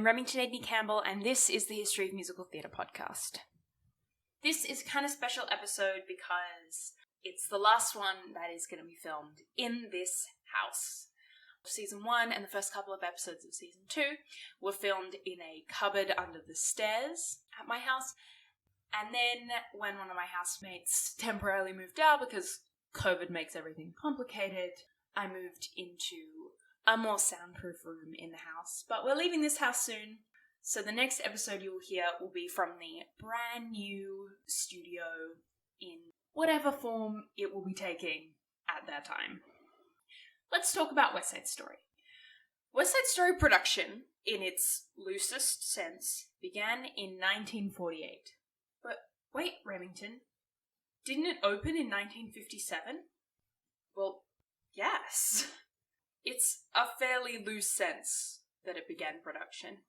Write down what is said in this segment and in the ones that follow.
I'm Remington Edney Campbell, and this is the History of Musical Theatre podcast. This is a kind of special episode because it's the last one that is going to be filmed in this house. Season 1 and the first couple of episodes of Season 2 were filmed in a cupboard under the stairs at my house. And then when one of my housemates temporarily moved out because COVID makes everything complicated, I moved into a more soundproof room in the house. But we're leaving this house soon, so the next episode you'll hear will be from the brand new studio in whatever form it will be taking at that time. Let's talk about West Side Story. West Side Story production, in its loosest sense, began in 1948. But wait, Remington, didn't it open in 1957? Well, yes. It's a fairly loose sense that it began production.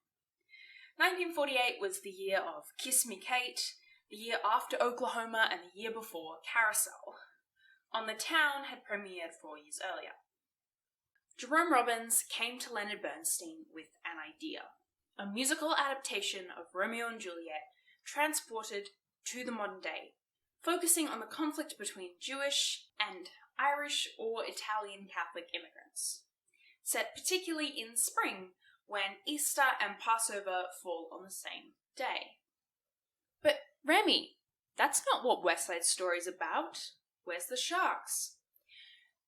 1948 was the year of Kiss Me Kate, the year after Oklahoma, and the year before Carousel. On the Town had premiered 4 years earlier. Jerome Robbins came to Leonard Bernstein with an idea, a musical adaptation of Romeo and Juliet transported to the modern day, focusing on the conflict between Jewish and Irish or Italian Catholic immigrants, set particularly in spring when Easter and Passover fall on the same day. But Remy, that's not what West Side Story is about. Where's the sharks?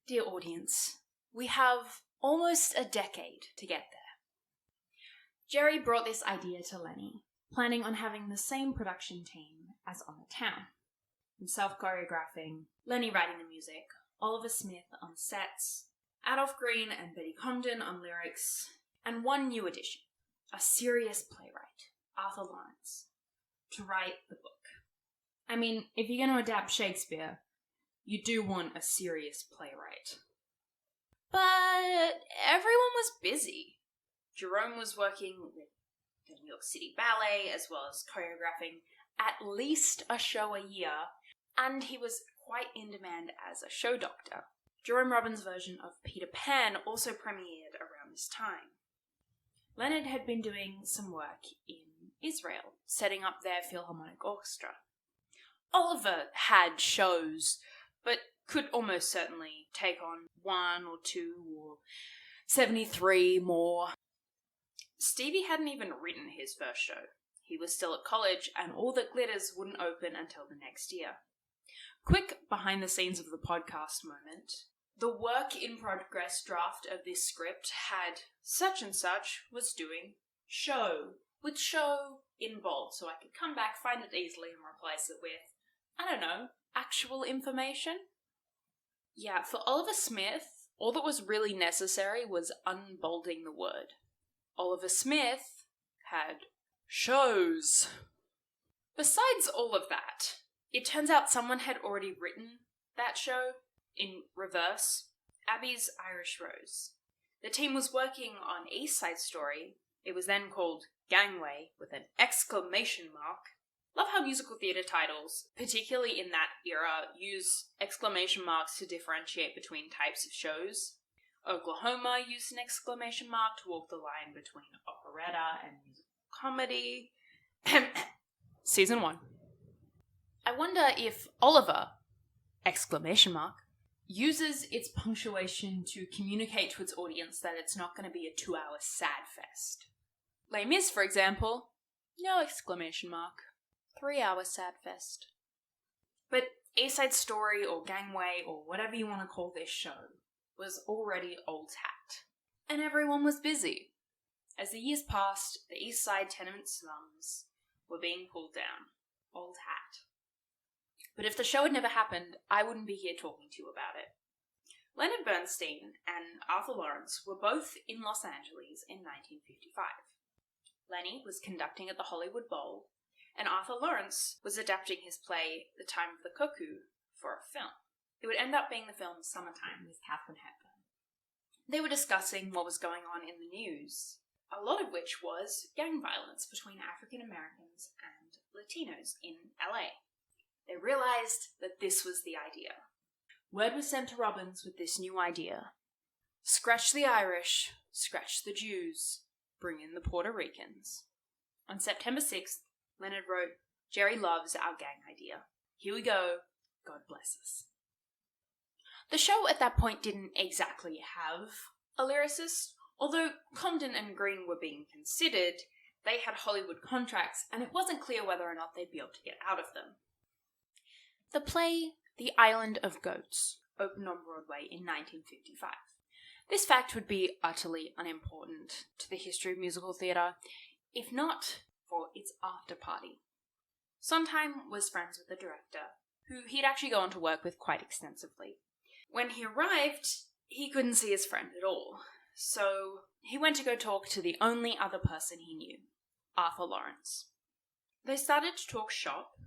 Dear audience, we have almost a decade to get there. Jerry brought this idea to Lenny, planning on having the same production team as On the Town. Himself choreographing, Lenny writing the music, Oliver Smith on sets, Adolph Green and Betty Comden on lyrics, and one new addition, a serious playwright, Arthur Lawrence, to write the book. I mean, if you're going to adapt Shakespeare, you do want a serious playwright. But everyone was busy. Jerome was working with the New York City Ballet, as well as choreographing at least a show a year, and he was quite in demand as a show doctor. Jerome Robbins' version of Peter Pan also premiered around this time. Leonard had been doing some work in Israel, setting up their Philharmonic Orchestra. Oliver had shows, but could almost certainly take on 1 or 2 or 73 more. Stevie hadn't even written his first show. He was still at college, and All That Glitters wouldn't open until the next year. Quick behind the scenes of the podcast moment. The work in progress draft of this script had such and such was doing show, with show in bold, so I could come back, find it easily, and replace it with, I don't know, actual information? Yeah, for Oliver Smith, all that was really necessary was unbolding the word. Oliver Smith had shows. Besides all of that, it turns out someone had already written that show in reverse, Abby's Irish Rose. The team was working on East Side Story. It was then called Gangway with an exclamation mark. Love how musical theatre titles, particularly in that era, use exclamation marks to differentiate between types of shows. Oklahoma used an exclamation mark to walk the line between operetta and musical comedy. Season 1. I wonder if Oliver, exclamation mark, uses its punctuation to communicate to its audience that it's not going to be a 2-hour sad fest. Les Mis, for example, no exclamation mark. 3-hour sad fest. But East Side Story or Gangway or whatever you want to call this show was already old hat. And everyone was busy. As the years passed, the East Side tenement slums were being pulled down. Old hat. But if the show had never happened, I wouldn't be here talking to you about it. Leonard Bernstein and Arthur Lawrence were both in Los Angeles in 1955. Lenny was conducting at the Hollywood Bowl, and Arthur Lawrence was adapting his play The Time of the Cuckoo for a film. It would end up being the film Summertime with Katharine Hepburn. They were discussing what was going on in the news, a lot of which was gang violence between African Americans and Latinos in LA. They realized that this was the idea. Word was sent to Robbins with this new idea. Scratch the Irish, scratch the Jews, bring in the Puerto Ricans. On September 6th, Leonard wrote, "Jerry loves our gang idea. Here we go. God bless us." The show at that point didn't exactly have a lyricist. Although Comden and Green were being considered, they had Hollywood contracts, and it wasn't clear whether or not they'd be able to get out of them. The play The Island of Goats opened on Broadway in 1955. This fact would be utterly unimportant to the history of musical theatre, if not for its after-party. Sondheim was friends with the director, who he'd actually gone to work with quite extensively. When he arrived, he couldn't see his friend at all, so he went to go talk to the only other person he knew, Arthur Lawrence. They started to talk shop,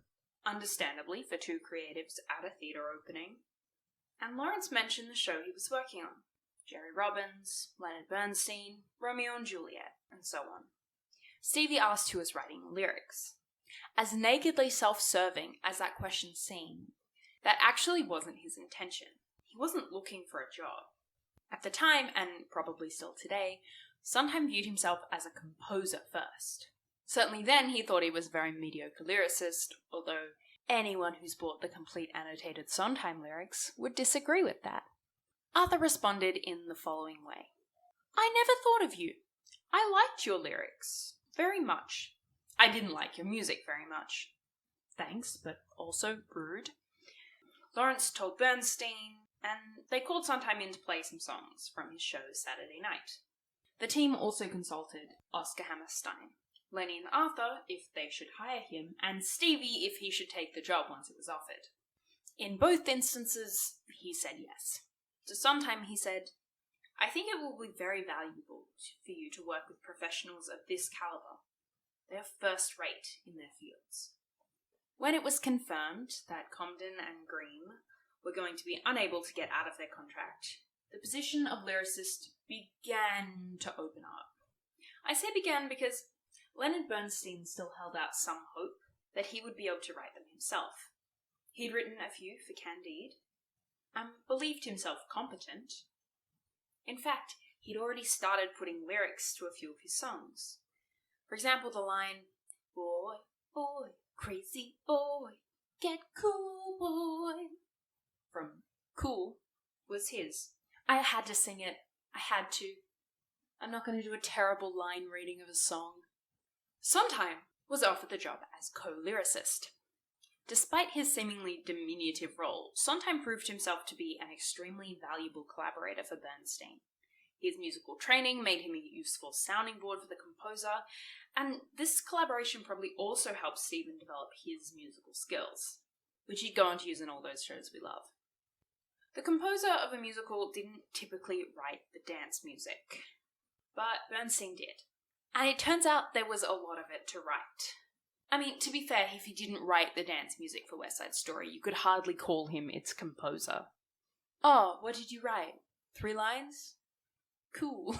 understandably for two creatives at a theatre opening, and Lawrence mentioned the show he was working on, Jerry Robbins, Leonard Bernstein, Romeo and Juliet, and so on. Stevie asked who was writing the lyrics. As nakedly self-serving as that question seemed, that actually wasn't his intention. He wasn't looking for a job. At the time, and probably still today, Sondheim viewed himself as a composer first. Certainly then he thought he was a very mediocre lyricist, although anyone who's bought the complete annotated Sondheim lyrics would disagree with that. Arthur responded in the following way. "I never thought of you. I liked your lyrics very much. I didn't like your music very much. Thanks, but also rude." Lawrence told Bernstein, and they called Sondheim in to play some songs from his show Saturday Night. The team also consulted Oscar Hammerstein, Lenny and Arthur if they should hire him, and Stevie if he should take the job once it was offered. In both instances, he said yes. To Sondheim, he said, "I think it will be very valuable for you to work with professionals of this caliber. They are first-rate in their fields." When it was confirmed that Comden and Green were going to be unable to get out of their contract, the position of lyricist began to open up. I say began because Leonard Bernstein still held out some hope that he would be able to write them himself. He'd written a few for Candide, and believed himself competent. In fact, he'd already started putting lyrics to a few of his songs. For example, the line, "Boy, boy, crazy boy, get cool, boy," from Cool, was his. I had to sing it. I had to. I'm not going to do a terrible line reading of a song. Sondheim was offered the job as co-lyricist. Despite his seemingly diminutive role, Sondheim proved himself to be an extremely valuable collaborator for Bernstein. His musical training made him a useful sounding board for the composer, and this collaboration probably also helped Stephen develop his musical skills, which he'd go on to use in all those shows we love. The composer of a musical didn't typically write the dance music, but Bernstein did. And it turns out there was a lot of it to write. I mean, to be fair, if he didn't write the dance music for West Side Story, you could hardly call him its composer. "Oh, what did you write? 3 lines? Cool."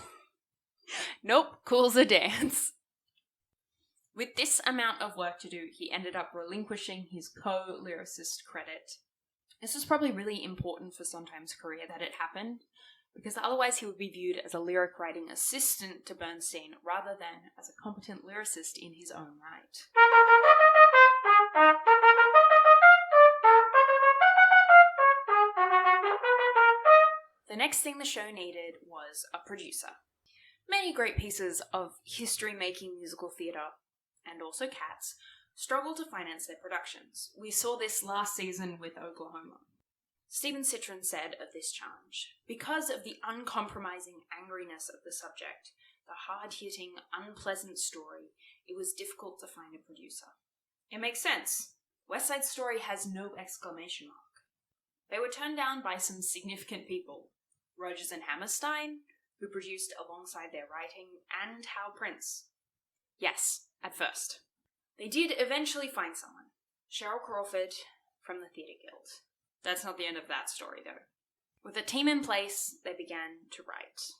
Nope, cool's a dance. With this amount of work to do, he ended up relinquishing his co-lyricist credit. This was probably really important for Sondheim's career that it happened, because otherwise he would be viewed as a lyric writing assistant to Bernstein rather than as a competent lyricist in his own right. The next thing the show needed was a producer. Many great pieces of history-making musical theatre, and also Cats, struggle to finance their productions. We saw this last season with Oklahoma. Stephen Citron said of this challenge, "Because of the uncompromising angriness of the subject, the hard-hitting, unpleasant story, it was difficult to find a producer." It makes sense. West Side Story has no exclamation mark. They were turned down by some significant people. Rodgers and Hammerstein, who produced alongside their writing, and Hal Prince. Yes, at first. They did eventually find someone, Cheryl Crawford from the Theatre Guild. That's not the end of that story, though. With a team in place, they began to write.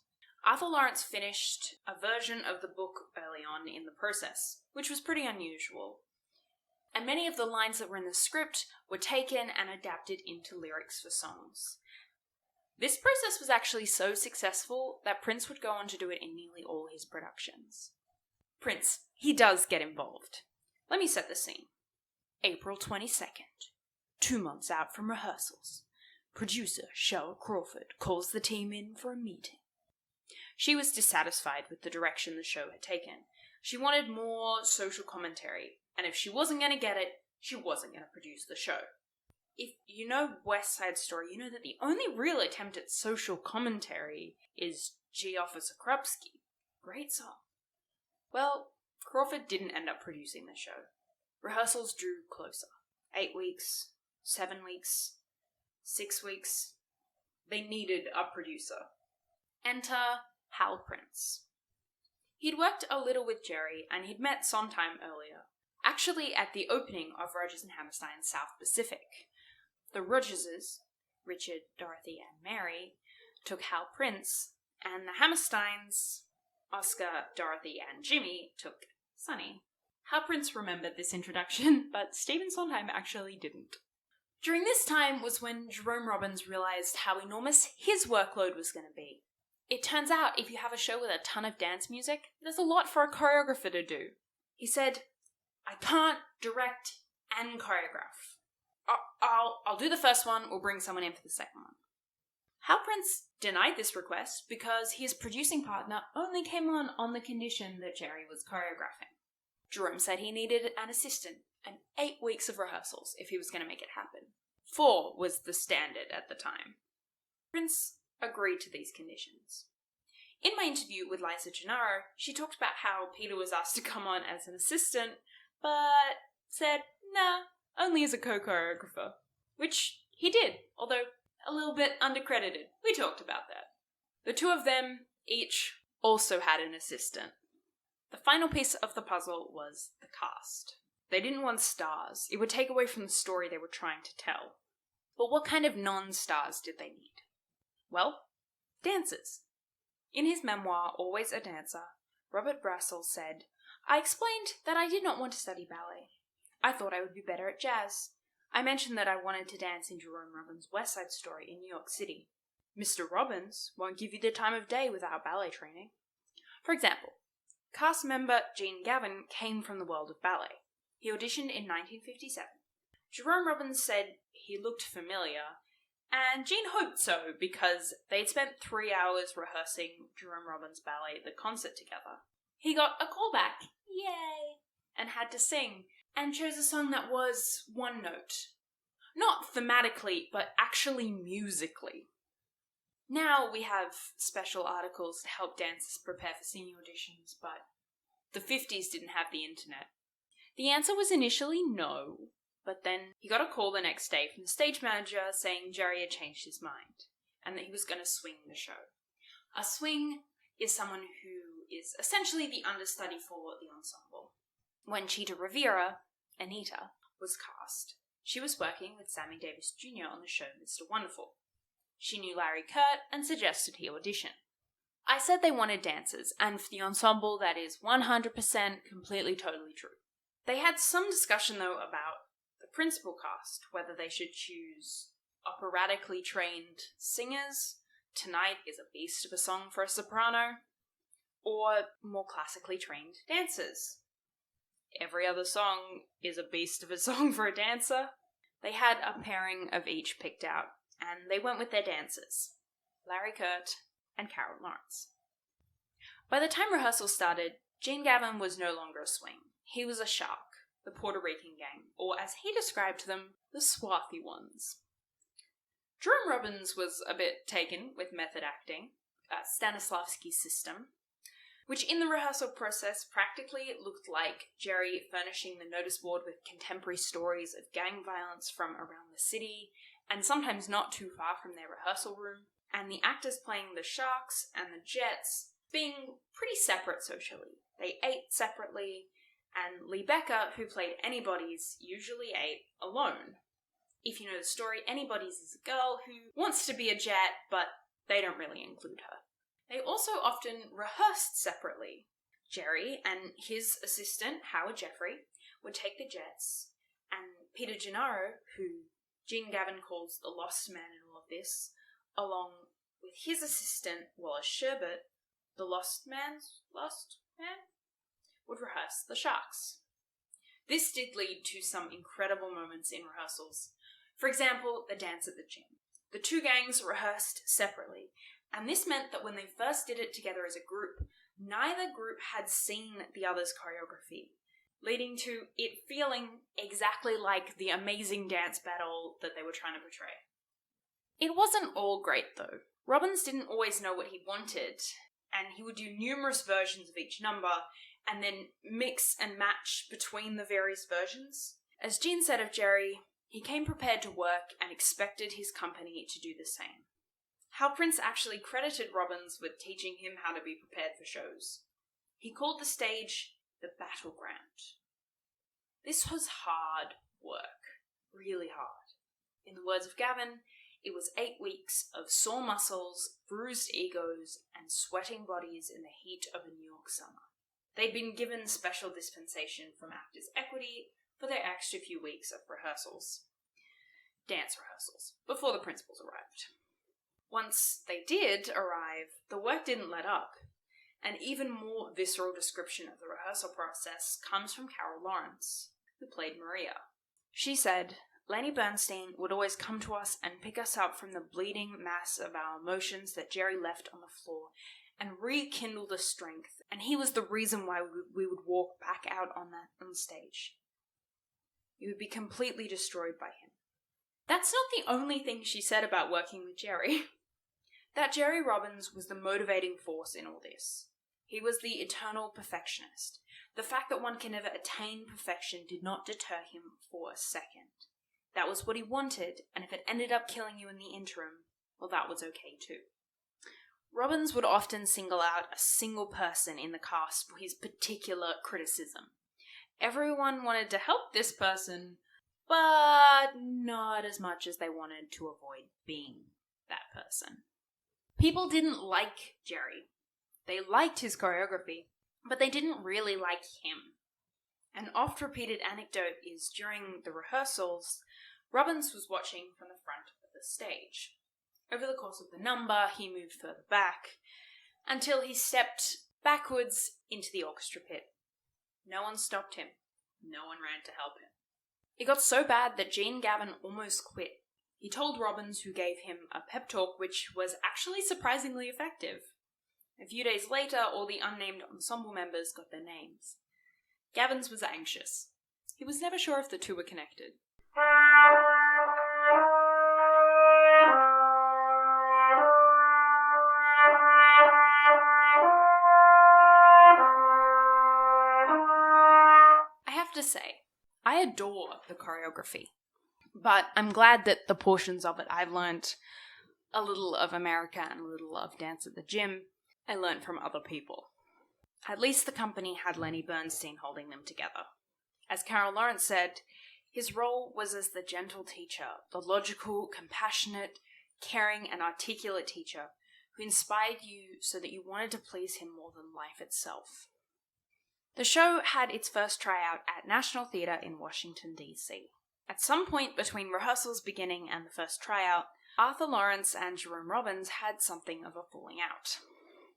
Arthur Lawrence finished a version of the book early on in the process, which was pretty unusual. And many of the lines that were in the script were taken and adapted into lyrics for songs. This process was actually so successful that Prince would go on to do it in nearly all his productions. Prince, he does get involved. Let me set the scene. April 22nd. 2 months out from rehearsals. Producer Cheryl Crawford calls the team in for a meeting. She was dissatisfied with the direction the show had taken. She wanted more social commentary, and if she wasn't going to get it, she wasn't going to produce the show. If you know West Side Story, you know that the only real attempt at social commentary is G Officer Krupski. Great song. Well, Crawford didn't end up producing the show. Rehearsals drew closer. 8 weeks, 7 weeks, 6 weeks. They needed a producer. Enter Hal Prince. He'd worked a little with Jerry, and he'd met sometime earlier. Actually at the opening of Rodgers and Hammerstein's South Pacific. The Rodgerses, Richard, Dorothy, and Mary, took Hal Prince, and the Hammersteins, Oscar, Dorothy, and Jimmy, took Sonny. Hal Prince remembered this introduction, but Stephen Sondheim actually didn't. During this time was when Jerome Robbins realised how enormous his workload was going to be. It turns out if you have a show with a ton of dance music, there's a lot for a choreographer to do. He said, I can't direct and choreograph. I'll do the first one, we'll bring someone in for the second one. Hal Prince denied this request because his producing partner only came on the condition that Jerry was choreographing. Jerome said he needed an assistant and 8 weeks of rehearsals if he was going to make it happen. 4 was the standard at the time. Prince agreed to these conditions. In my interview with Liza Gennaro, she talked about how Peter was asked to come on as an assistant, but said, nah, only as a co-choreographer. Which he did, although a little bit undercredited. We talked about that. The two of them each also had an assistant. The final piece of the puzzle was the cast. They didn't want stars. It would take away from the story they were trying to tell. But what kind of non-stars did they need? Well, dancers. In his memoir, Always a Dancer, Robert Brassel said, I explained that I did not want to study ballet. I thought I would be better at jazz. I mentioned that I wanted to dance in Jerome Robbins' West Side Story in New York City. Mr. Robbins won't give you the time of day without ballet training. For example, cast member Gene Gavin came from the world of ballet. He auditioned in 1957. Jerome Robbins said he looked familiar, and Gene hoped so because they'd spent 3 hours rehearsing Jerome Robbins' ballet The Concert together. He got a callback, yay, and had to sing, and chose a song that was one note. Not thematically, but actually musically. Now we have special articles to help dancers prepare for singing auditions, but the 50s didn't have the internet. The answer was initially no, but then he got a call the next day from the stage manager saying Jerry had changed his mind, and that he was going to swing the show. A swing is someone who is essentially the understudy for the ensemble. When Cheetah Rivera, Anita, was cast, she was working with Sammy Davis Jr. on the show Mr. Wonderful. She knew Larry Kurt and suggested he audition. I said they wanted dancers, and for the ensemble that is 100% completely totally true. They had some discussion though about the principal cast, whether they should choose operatically trained singers, Tonight is a beast of a song for a soprano, or more classically trained dancers. Every other song is a beast of a song for a dancer. They had a pairing of each picked out, and they went with their dancers, Larry Kurt and Carol Lawrence. By the time rehearsal started, Gene Gavin was no longer a swing. He was a shark, the Puerto Rican gang, or as he described them, the swarthy ones. Jerome Robbins was a bit taken with method acting, Stanislavski's system, which in the rehearsal process practically looked like Jerry furnishing the notice board with contemporary stories of gang violence from around the city, and sometimes not too far from their rehearsal room, and the actors playing the sharks and the jets being pretty separate socially. They ate separately, and Lee Becker, who played Anybody's, usually ate alone. If you know the story, Anybody's is a girl who wants to be a jet, but they don't really include her. They also often rehearsed separately. Jerry and his assistant, Howard Jeffrey, would take the jets, and Peter Gennaro, who Gene Gavin calls the lost man in all of this, along with his assistant, Wallace Sherbert, the lost man's lost man, would rehearse the sharks. This did lead to some incredible moments in rehearsals. For example, the dance at the gym. The two gangs rehearsed separately, and this meant that when they first did it together as a group, neither group had seen the other's choreography, leading to it feeling exactly like the amazing dance battle that they were trying to portray. It wasn't all great though. Robbins didn't always know what he wanted, and he would do numerous versions of each number and then mix and match between the various versions. As Jean said of Jerry, he came prepared to work and expected his company to do the same. Hal Prince actually credited Robbins with teaching him how to be prepared for shows. He called the stage the battleground. This was hard work, really hard. In the words of Gavin, it was 8 weeks of sore muscles, bruised egos, and sweating bodies in the heat of a New York summer. They'd been given special dispensation from Actors' Equity for their extra few weeks of rehearsals. Dance rehearsals, before the principals arrived. Once they did arrive, the work didn't let up. An even more visceral description of the rehearsal process comes from Carol Lawrence, who played Maria. She said, Lenny Bernstein would always come to us and pick us up from the bleeding mass of our emotions that Jerry left on the floor and rekindle the strength, and he was the reason why we would walk back out on stage. You would be completely destroyed by him. That's not the only thing she said about working with Jerry. That Jerry Robbins was the motivating force in all this. He was the eternal perfectionist. The fact that one can never attain perfection did not deter him for a second. That was what he wanted, and if it ended up killing you in the interim, well, that was okay too. Robbins would often single out a single person in the cast for his particular criticism. Everyone wanted to help this person, but not as much as they wanted to avoid being that person. People didn't like Jerry. They liked his choreography, but they didn't really like him. An oft-repeated anecdote is during the rehearsals, Robbins was watching from the front of the stage. Over the course of the number, he moved further back, until he stepped backwards into the orchestra pit. No one stopped him. No one ran to help him. It got so bad that Jean Gavin almost quit. He told Robbins, who gave him a pep talk, which was actually surprisingly effective. A few days later, all the unnamed ensemble members got their names. Gavin's was anxious. He was never sure if the two were connected. I have to say, I adore the choreography. But I'm glad that the portions of it I've learnt a little of America and a little of Dance at the Gym, I learnt from other people. At least the company had Lenny Bernstein holding them together. As Carol Lawrence said, his role was as the gentle teacher, the logical, compassionate, caring and articulate teacher who inspired you so that you wanted to please him more than life itself. The show had its first tryout at National Theatre in Washington, D.C. At some point between rehearsals beginning and the first tryout, Arthur Lawrence and Jerome Robbins had something of a falling out.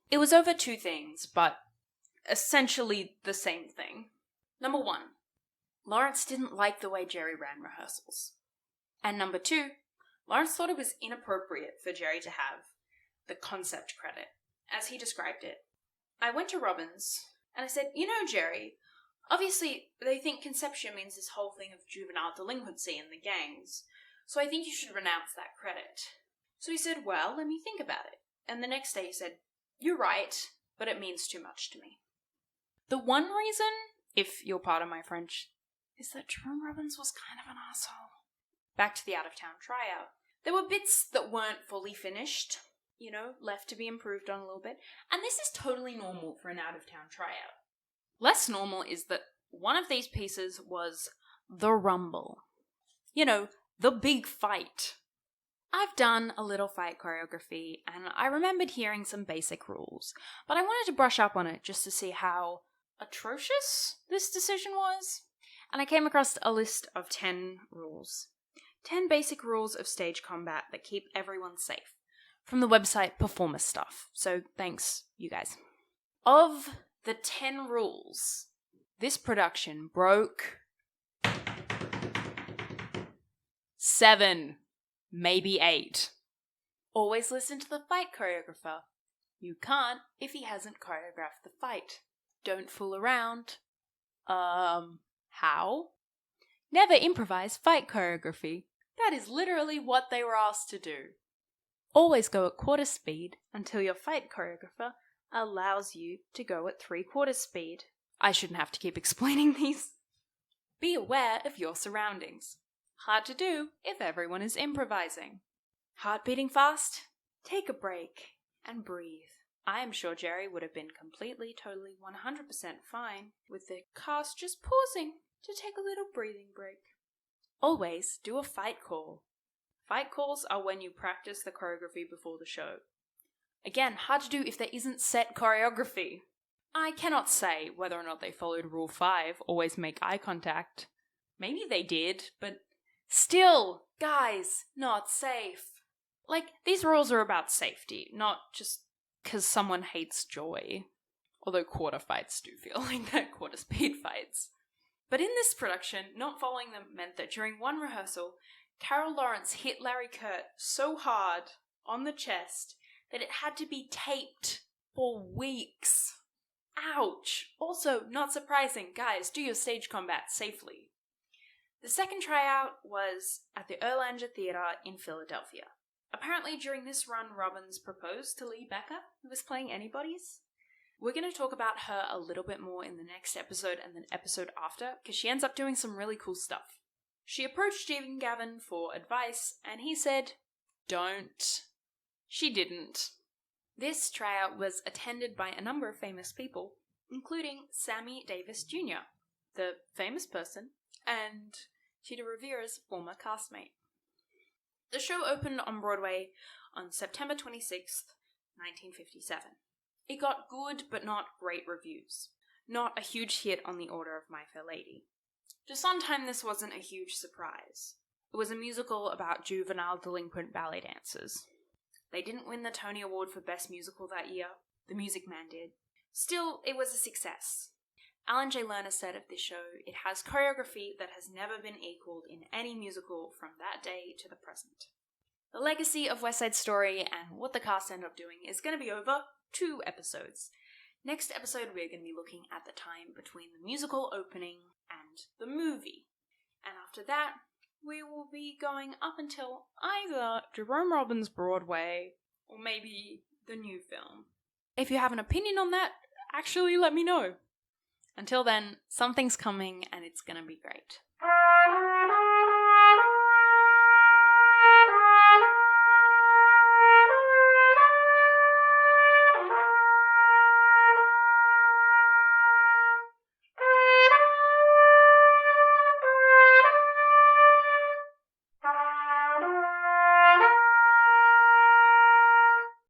It was over two things, but essentially the same thing. Number one, Lawrence didn't like the way Jerry ran rehearsals. And number two, Lawrence thought it was inappropriate for Jerry to have the concept credit, as he described it. I went to Robbins, and I said, Jerry, obviously they think conception means this whole thing of juvenile delinquency in the gangs, so I think you should renounce that credit. So he said, well, let me think about it. And the next day he said, you're right, but it means too much to me. The one reason, if you'll pardon my French, is that Jerome Robbins was kind of an asshole. Back to the out-of-town tryout. There were bits that weren't fully finished, left to be improved on a little bit, and this is totally normal for an out-of-town tryout. Less normal is that one of these pieces was the rumble. The big fight. I've done a little fight choreography, and I remembered hearing some basic rules, but I wanted to brush up on it just to see how atrocious this decision was. And I came across a list of 10 rules. 10 basic rules of stage combat that keep everyone safe. From the website Performer Stuff. So thanks, you guys. Of the 10 rules, This production broke 7, maybe 8. Always listen to the fight choreographer. You can't if he hasn't choreographed the fight. Don't fool around. How? Never improvise fight choreography. That is literally what they were asked to do. Always go at quarter speed until your fight choreographer allows you to go at 3/4 speed. I shouldn't have to keep explaining these. Be aware of your surroundings. Hard to do if everyone is improvising. Heart beating fast? Take a break and breathe. I am sure Jerry would have been completely, totally, 100% fine with the cast just pausing to take a little breathing break. Always do a fight call. Fight calls are when you practice the choreography before the show. Again, hard to do if there isn't set choreography. I cannot say whether or not they followed Rule 5, always make eye contact. Maybe they did, but still, guys, not safe. Like, these rules are about safety, not just because someone hates joy. Although quarter fights do feel like they're quarter speed fights. But in this production, not following them meant that during one rehearsal, Carol Lawrence hit Larry Kurt so hard on the chest that it had to be taped for weeks. Ouch! Also, not surprising, guys, do your stage combat safely. The second tryout was at the Erlanger Theatre in Philadelphia. Apparently during this run, Robbins proposed to Lee Becker, who was playing Anybody's. We're going to talk about her a little bit more in the next episode and the episode after, because she ends up doing some really cool stuff. She approached Stephen Gavin for advice, and he said, "Don't." She didn't. This tryout was attended by a number of famous people, including Sammy Davis Jr., the famous person, and Tita Rivera's former castmate. The show opened on Broadway on September 26th, 1957. It got good but not great reviews. Not a huge hit on the order of My Fair Lady. To Sondheim, this wasn't a huge surprise. It was a musical about juvenile delinquent ballet dancers. They didn't win the Tony Award for Best Musical that year. The Music Man did. Still, it was a success. Alan J. Lerner said of this show, it has choreography that has never been equaled in any musical from that day to the present. The legacy of West Side Story and what the cast ended up doing is going to be over 2 episodes. Next episode, we're going to be looking at the time between the musical opening and the movie. And after that, we will be going up until either Jerome Robbins' Broadway or maybe the new film. If you have an opinion on that, actually let me know. Until then, something's coming and it's gonna be great.